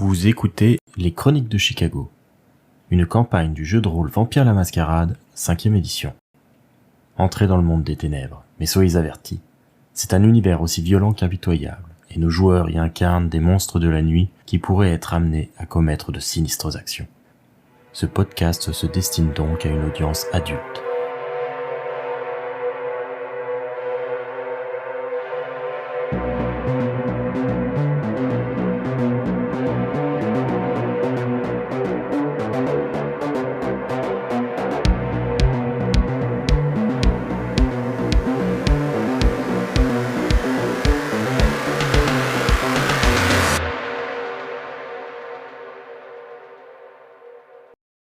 Vous écoutez Les Chroniques de Chicago, une campagne du jeu de rôle Vampire la Mascarade, 5e édition. Entrez dans le monde des ténèbres, mais soyez avertis, c'est un univers aussi violent qu'impitoyable, et nos joueurs y incarnent des monstres de la nuit qui pourraient être amenés à commettre de sinistres actions. Ce podcast se destine donc à une audience adulte.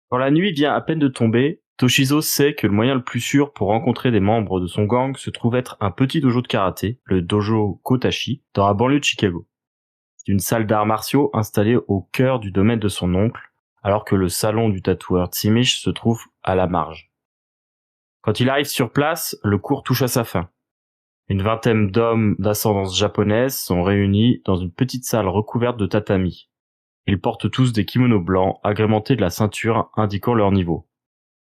Quand la nuit vient à peine de tomber, Toshizo sait que le moyen le plus sûr pour rencontrer des membres de son gang se trouve être un petit dojo de karaté, le dojo Kotashi, dans la banlieue de Chicago. C'est une salle d'arts martiaux installée au cœur du domaine de son oncle, alors que le salon du tatoueur Tsimish se trouve à la marge. Quand il arrive sur place, le cours touche à sa fin. Une vingtaine d'hommes d'ascendance japonaise sont réunis dans une petite salle recouverte de tatami. Ils portent tous des kimonos blancs agrémentés de la ceinture indiquant leur niveau.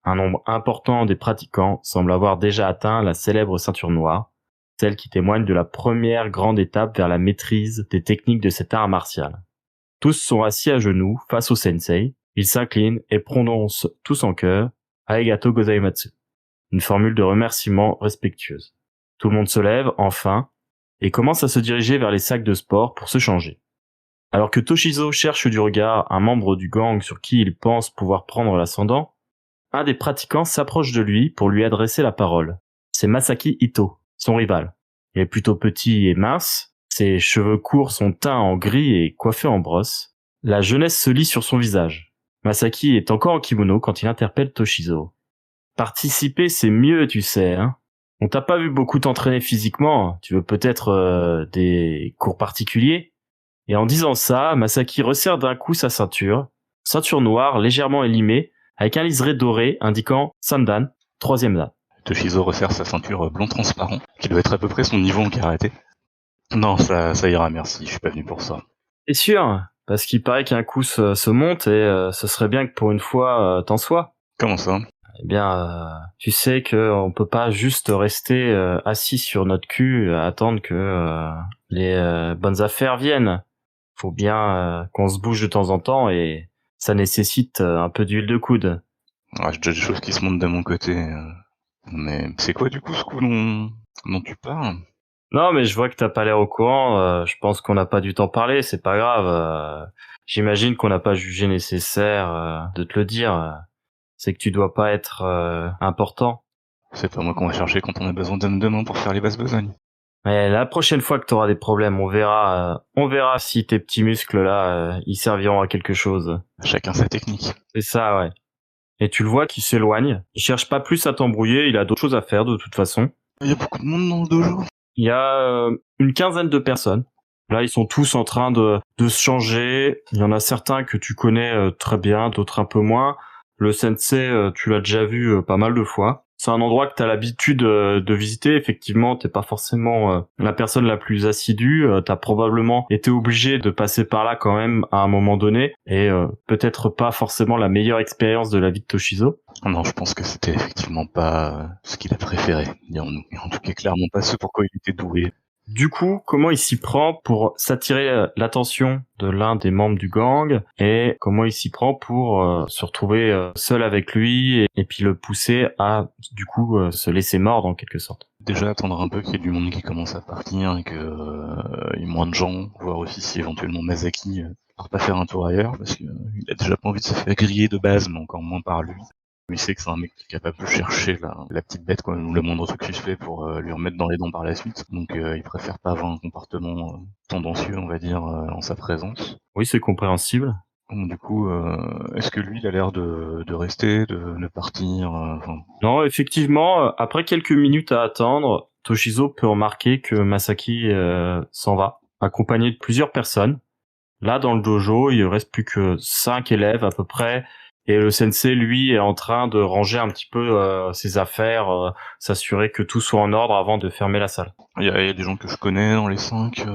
Un nombre important des pratiquants semble avoir déjà atteint la célèbre ceinture noire, celle qui témoigne de la première grande étape vers la maîtrise des techniques de cet art martial. Tous sont assis à genoux face au sensei, ils s'inclinent et prononcent tous en chœur « Arigato gozaimasu », une formule de remerciement respectueuse. Tout le monde se lève, enfin, et commence à se diriger vers les sacs de sport pour se changer. Alors que Toshizo cherche du regard un membre du gang sur qui il pense pouvoir prendre l'ascendant, un des pratiquants s'approche de lui pour lui adresser la parole. C'est Masaki Ito, son rival. Il est plutôt petit et mince, ses cheveux courts sont teints en gris et coiffés en brosse. La jeunesse se lit sur son visage. Masaki est encore en kimono quand il interpelle Toshizo. Participer, c'est mieux, tu sais, hein. On t'a pas vu beaucoup t'entraîner physiquement, tu veux peut-être des cours particuliers ? Et en disant ça, Masaki resserre d'un coup sa ceinture noire légèrement élimée, avec un liseré doré indiquant Sandan, 3e dan. Toshizo resserre sa ceinture blond transparent, qui doit être à peu près son niveau en karaté. Non, ça ira, merci, je suis pas venu pour ça. T'es sûr ? Parce qu'il paraît qu'un coup se monte et ce serait bien que pour une fois t'en sois. Comment ça ? Eh bien, tu sais qu'on peut pas juste rester assis sur notre cul à attendre que les bonnes affaires viennent. Faut bien qu'on se bouge de temps en temps et ça nécessite un peu d'huile de coude. Ouais, j'ai déjà des choses qui se montent de mon côté. Mais c'est quoi du coup ce coup dont tu parles ? Non, mais je vois que t'as pas l'air au courant. Je pense qu'on n'a pas du temps parler, c'est pas grave. J'imagine qu'on n'a pas jugé nécessaire de te le dire. C'est que tu dois pas être important. C'est pas moi qu'on va chercher quand on a besoin d'hommes de main pour faire les basses besognes. Mais la prochaine fois que t'auras des problèmes, on verra si tes petits muscles là, ils serviront à quelque chose. Chacun sa technique. C'est ça, ouais. Et tu le vois qu'il s'éloigne. Il cherche pas plus à t'embrouiller, il a d'autres choses à faire de toute façon. Il y a beaucoup de monde dans le dojo. Il y a une quinzaine de personnes. Là, ils sont tous en train de se changer. Il y en a certains que tu connais très bien, d'autres un peu moins. Le sensei, tu l'as déjà vu pas mal de fois. C'est un endroit que tu as l'habitude de visiter. Effectivement, t'es pas forcément la personne la plus assidue. T'as probablement été obligé de passer par là quand même à un moment donné. Et peut-être pas forcément la meilleure expérience de la vie de Toshizo. Non, je pense que c'était effectivement pas ce qu'il a préféré, dirons-nous. Et en tout cas, clairement pas ce pourquoi il était doué. Du coup, comment il s'y prend pour s'attirer l'attention de l'un des membres du gang et comment il s'y prend pour se retrouver seul avec lui et puis le pousser à, du coup, se laisser mordre en quelque sorte. Déjà attendre un peu qu'il y ait du monde qui commence à partir et il y ait moins de gens, voir aussi si éventuellement Masaki part pas faire un tour ailleurs, parce qu'il a déjà pas envie de se faire griller de base, mais encore moins par lui. Il sait que c'est un mec qui est capable de chercher la petite bête, quoi, ou le moindre truc suspect pour lui remettre dans les dents par la suite. Donc il préfère pas avoir un comportement tendancieux, on va dire, en sa présence. Oui, c'est compréhensible. Donc, du coup, est-ce que lui, il a l'air de rester, de partir Non, effectivement, après quelques minutes à attendre, Toshizo peut remarquer que Masaki s'en va, accompagné de plusieurs personnes. Là, dans le dojo, il reste plus que 5 élèves à peu près. Et le sensei, lui, est en train de ranger un petit peu ses affaires, s'assurer que tout soit en ordre avant de fermer la salle. il y a des gens que je connais dans les 5.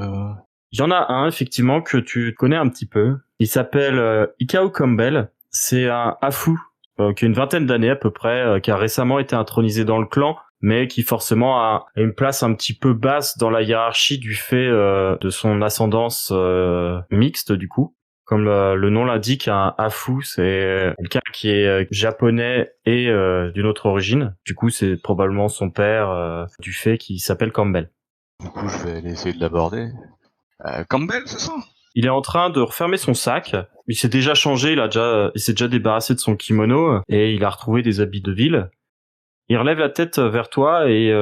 Il y en a un, effectivement, que tu connais un petit peu. Il s'appelle Ikao Campbell. C'est un Afu qui a une vingtaine d'années à peu près, qui a récemment été intronisé dans le clan, mais qui forcément a une place un petit peu basse dans la hiérarchie du fait de son ascendance mixte, du coup. Comme le nom l'indique, un Afu, c'est quelqu'un qui est japonais et d'une autre origine. Du coup, c'est probablement son père du fait qu'il s'appelle Campbell. Du coup, je vais aller essayer de l'aborder. Campbell, c'est ça? Il est en train de refermer son sac. Il s'est déjà changé, il s'est déjà débarrassé de son kimono et il a retrouvé des habits de ville. Il relève la tête vers toi et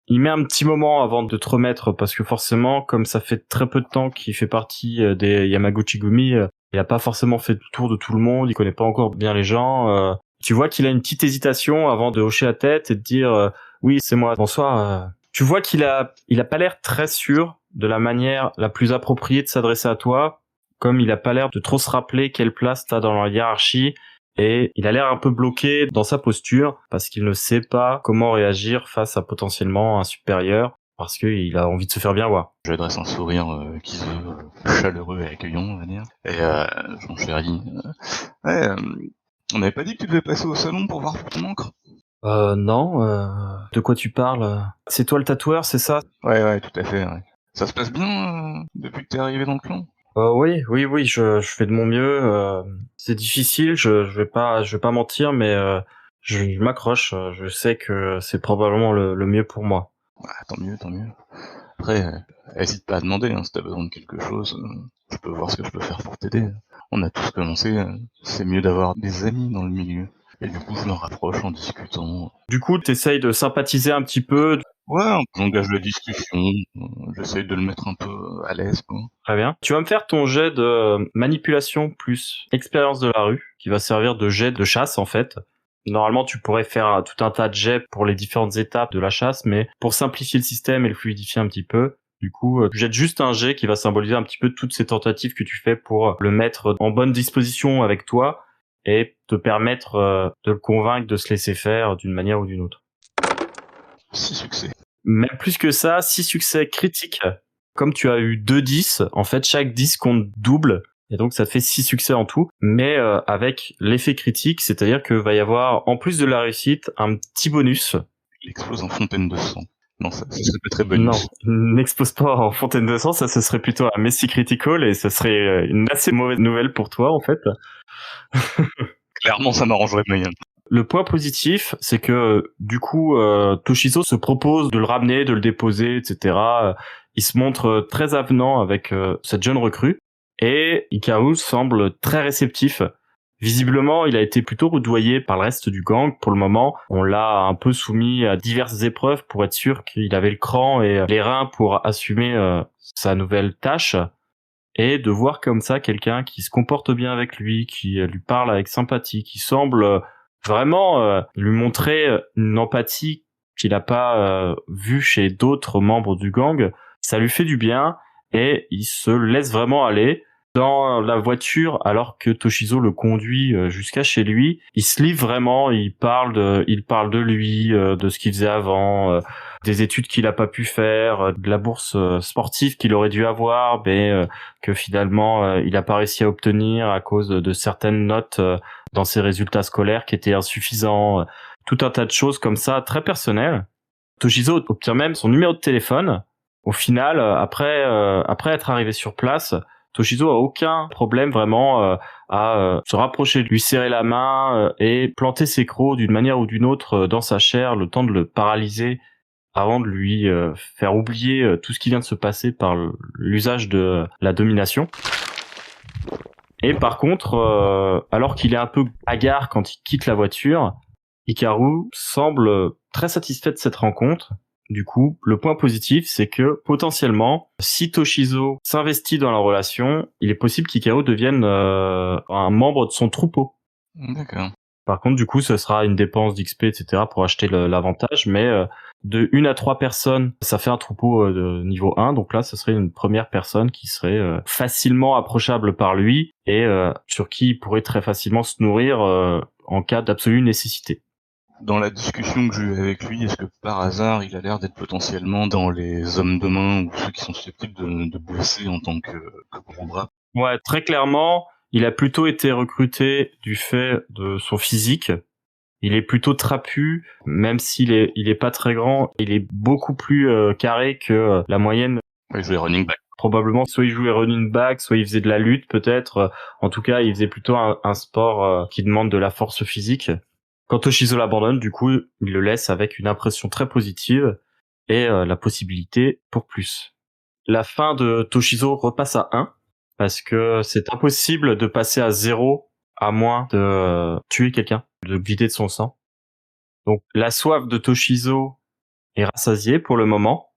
il met un petit moment avant de te remettre parce que forcément, comme ça fait très peu de temps qu'il fait partie des Yamaguchi-gumi, il a pas forcément fait le tour de tout le monde, il connaît pas encore bien les gens. Tu vois qu'il a une petite hésitation avant de hocher la tête et de dire oui, c'est moi, bonsoir. Tu vois qu'il a pas l'air très sûr de la manière la plus appropriée de s'adresser à toi, comme il a pas l'air de trop se rappeler quelle place t'as dans la hiérarchie. Et il a l'air un peu bloqué dans sa posture parce qu'il ne sait pas comment réagir face à potentiellement un supérieur parce qu'il a envie de se faire bien voir. Je lui adresse un sourire qui se veut chaleureux et accueillant, on va dire. Et je m'enchéris. On n'avait pas dit que tu devais passer au salon pour voir pour ton encre? Non, de quoi tu parles? C'est toi le tatoueur, c'est ça? Ouais, tout à fait, ouais. Ça se passe bien depuis que t'es arrivé dans le clan? Oui, je fais de mon mieux. C'est difficile, je vais pas mentir, mais je m'accroche. Je sais que c'est probablement le mieux pour moi. Ouais, tant mieux. Après, hésite pas à demander, hein, si t'as besoin de quelque chose, je peux voir ce que je peux faire pour t'aider. On a tous commencé, c'est mieux d'avoir des amis dans le milieu. Et du coup, je me rapproche en discutant. Du coup, t'essayes de sympathiser un petit peu. Ouais, j'engage la discussion, j'essaye de le mettre un peu à l'aise, quoi. Très bien. Tu vas me faire ton jet de manipulation plus expérience de la rue, qui va servir de jet de chasse, en fait. Normalement, tu pourrais faire tout un tas de jets pour les différentes étapes de la chasse, mais pour simplifier le système et le fluidifier un petit peu, du coup, tu jettes juste un jet qui va symboliser un petit peu toutes ces tentatives que tu fais pour le mettre en bonne disposition avec toi et te permettre de le convaincre de se laisser faire d'une manière ou d'une autre. 6 succès. Même plus que ça, 6 succès critiques. Comme tu as eu 2 10, en fait, chaque 10 compte double. Et donc, ça te fait 6 succès en tout. Mais avec l'effet critique, c'est-à-dire que va y avoir, en plus de la réussite, un petit bonus. Il explose en fontaine de sang. Non, ça serait pas très bonus. Non, n'explose pas en fontaine de sang, ça ce serait plutôt un Messi Critical et ce serait une assez mauvaise nouvelle pour toi, en fait. Clairement, ça m'arrangerait moyen. Le point positif, c'est que du coup, Toshizo se propose de le ramener, de le déposer, etc. Il se montre très avenant avec cette jeune recrue et Hikaru semble très réceptif. Visiblement, il a été plutôt rudoyé par le reste du gang pour le moment. On l'a un peu soumis à diverses épreuves pour être sûr qu'il avait le cran et les reins pour assumer sa nouvelle tâche. Et de voir comme ça quelqu'un qui se comporte bien avec lui, qui lui parle avec sympathie, qui semble vraiment lui montrer une empathie qu'il n'a pas vue chez d'autres membres du gang, ça lui fait du bien et il se laisse vraiment aller. Dans la voiture, alors que Toshizo le conduit jusqu'à chez lui, il se livre vraiment, il parle de lui, de ce qu'il faisait avant, des études qu'il a pas pu faire, de la bourse sportive qu'il aurait dû avoir, mais que finalement il a pas réussi à obtenir à cause de certaines notes dans ses résultats scolaires qui étaient insuffisants, tout un tas de choses comme ça très personnelles. Toshizo obtient même son numéro de téléphone. Au final, après être arrivé sur place, Toshizo a aucun problème vraiment à se rapprocher, de lui serrer la main et planter ses crocs d'une manière ou d'une autre dans sa chair, le temps de le paralyser avant de lui faire oublier tout ce qui vient de se passer par l'usage de la domination. Et par contre, alors qu'il est un peu hagard quand il quitte la voiture, Hikaru semble très satisfait de cette rencontre. Du coup, le point positif, c'est que potentiellement, si Toshizo s'investit dans la relation, il est possible qu'Hikaru devienne un membre de son troupeau. D'accord. Par contre, du coup, ce sera une dépense d'XP, etc. pour acheter l'avantage, mais de 1 à 3 personnes, ça fait un troupeau de niveau 1, donc là, ce serait une première personne qui serait facilement approchable par lui et sur qui il pourrait très facilement se nourrir en cas d'absolue nécessité. Dans la discussion que j'ai eue avec lui, est-ce que par hasard, il a l'air d'être potentiellement dans les hommes de main ou ceux qui sont susceptibles de bosser en tant que gros bras? Ouais, très clairement, il a plutôt été recruté du fait de son physique. Il est plutôt trapu, même il est pas très grand, il est beaucoup plus carré que la moyenne. Ouais, il jouait running back. Probablement, soit il jouait running back, soit il faisait de la lutte peut-être. En tout cas, il faisait plutôt un sport qui demande de la force physique. Quand Toshizo l'abandonne, du coup, il le laisse avec une impression très positive et la possibilité pour plus. La fin de Toshizo repasse à 1 parce que c'est impossible de passer à 0 à moins de tuer quelqu'un, de vider de son sang. Donc la soif de Toshizo est rassasiée pour le moment.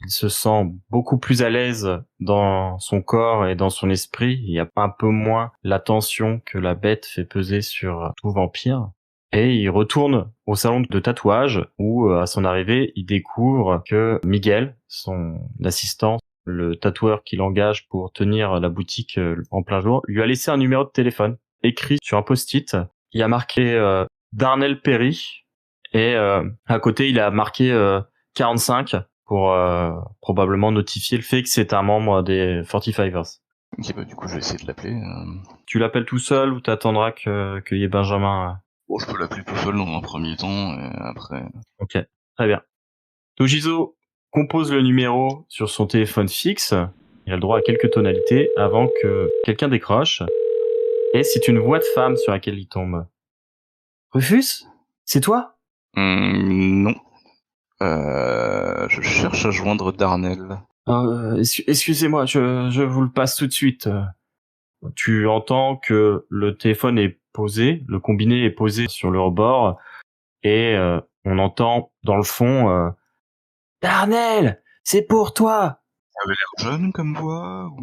Il se sent beaucoup plus à l'aise dans son corps et dans son esprit. Il y a un peu moins la tension que la bête fait peser sur tout vampire. Et il retourne au salon de tatouage où, à son arrivée, il découvre que Miguel, son assistant, le tatoueur qu'il engage pour tenir la boutique en plein jour, lui a laissé un numéro de téléphone écrit sur un post-it. Il y a marqué Darnell Perry et à côté il a marqué 45 pour probablement notifier le fait que c'est un membre des 45ers. Ok, bah du coup je vais essayer de l'appeler. Tu l'appelles tout seul ou t'attendras qu'il y ait Benjamin Bon, je peux l'appeler tout seul dans un premier temps, et après... Ok, très bien. Toshizo compose le numéro sur son téléphone fixe. Il a le droit à quelques tonalités avant que quelqu'un décroche. Et c'est une voix de femme sur laquelle il tombe. Rufus ? C'est toi ? Non. Je cherche à joindre Darnell. Excusez-moi, je vous le passe tout de suite. Tu entends que le téléphone est posé, le combiné est posé sur le rebord, et on entend dans le fond Darnell, c'est pour toi. Ça avait l'air jeune comme voix ou...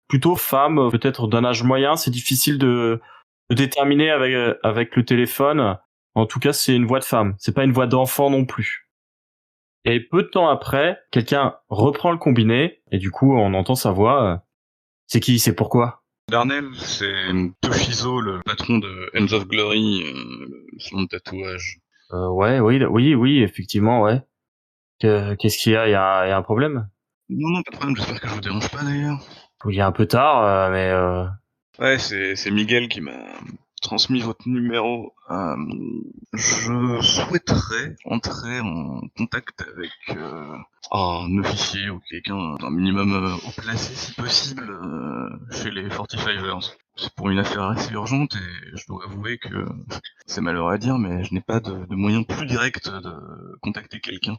Plutôt femme, peut-être d'un âge moyen. C'est difficile de déterminer avec le téléphone. En tout cas, c'est une voix de femme. C'est pas une voix d'enfant non plus. Et peu de temps après, quelqu'un reprend le combiné et du coup, on entend sa voix. C'est qui ? C'est pourquoi ? Darnell, c'est Toshizo, le patron de Ends of Glory, le salon de tatouage. Ouais, oui, effectivement, ouais. Qu'est-ce qu'il y a ? Il y a un problème ? Non, pas de problème, j'espère que je vous dérange pas d'ailleurs. Il est un peu tard, mais Ouais, c'est Miguel qui m'a transmis votre numéro. Je souhaiterais entrer en contact avec un officier ou quelqu'un d'un minimum haut placé si possible chez les 45ers. C'est pour une affaire assez urgente et je dois avouer que c'est malheureux à dire, mais je n'ai pas de moyen plus direct de contacter quelqu'un.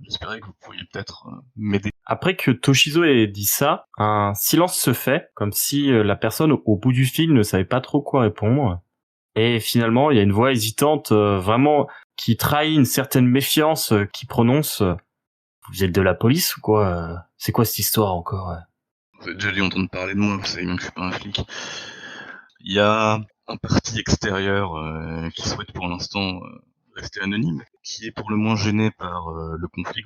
J'espérais que vous pourriez peut-être m'aider. après que Toshizo ait dit ça, un silence se fait, comme si la personne au bout du fil ne savait pas trop quoi répondre. Et finalement, il y a une voix hésitante, vraiment, qui trahit une certaine méfiance, qui prononce vous êtes de la police ou quoi ? C'est quoi cette histoire encore ? Vous avez déjà dû entendre parler de moi, vous savez bien que je suis pas un flic. Il y a un parti extérieur qui souhaite pour l'instant rester anonyme, qui est pour le moins gêné par le conflit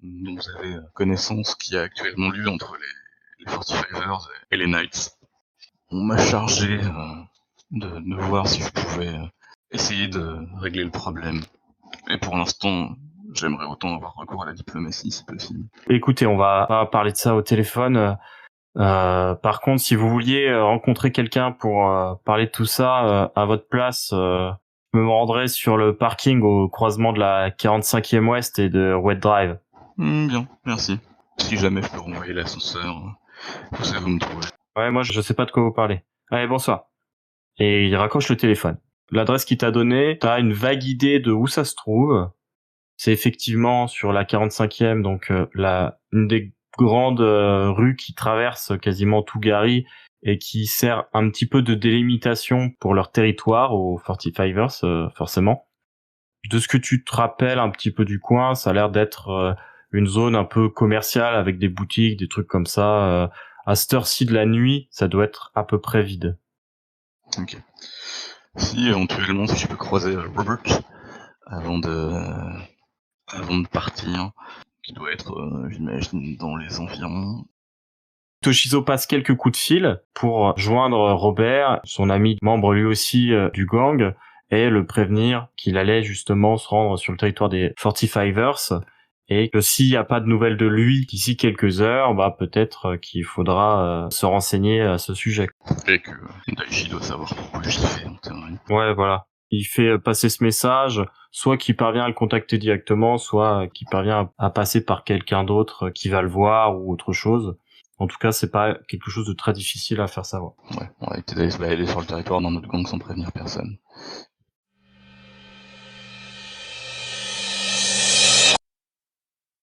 dont vous avez connaissance qui a actuellement lieu entre les 45ers et les Knights. On m'a chargé de voir si je pouvais essayer de régler le problème. Et pour l'instant, j'aimerais autant avoir recours à la diplomatie si possible. Écoutez, on va pas parler de ça au téléphone. Par contre, si vous vouliez rencontrer quelqu'un pour parler de tout ça à votre place, je me rendrai sur le parking au croisement de la 45e Ouest et de Wet Drive. Bien, merci. Si jamais je peux renvoyer l'ascenseur, vous savez où me trouver. Ouais, moi je sais pas de quoi vous parlez. Allez, bonsoir. Et il raccroche le téléphone. L'adresse qu'il t'a donnée, t'as une vague idée de où ça se trouve. C'est effectivement sur la 45e, donc une des grandes rues qui traverse quasiment tout Gary et qui sert un petit peu de délimitation pour leur territoire aux 45ers, forcément. De ce que tu te rappelles un petit peu du coin, ça a l'air d'être une zone un peu commerciale avec des boutiques, des trucs comme ça. À cette heure-ci de la nuit, ça doit être à peu près vide. Ok. Si éventuellement, si je peux croiser Robert avant de partir, qui doit être, j'imagine, dans les environs. Toshizo passe quelques coups de fil pour joindre Robert, son ami membre lui aussi du gang, et le prévenir qu'il allait justement se rendre sur le territoire des 45ers et que s'il n'y a pas de nouvelles de lui d'ici quelques heures, peut-être qu'il faudra se renseigner à ce sujet. Et que Daichi doit savoir pourquoi je l'ai fait en théorie. Ouais, voilà. Il fait passer ce message, soit qu'il parvient à le contacter directement, soit qu'il parvient à passer par quelqu'un d'autre qui va le voir ou autre chose. En tout cas, c'est pas quelque chose de très difficile à faire savoir. Ouais, on va éviter d'aller se balader sur le territoire dans notre gang sans prévenir personne.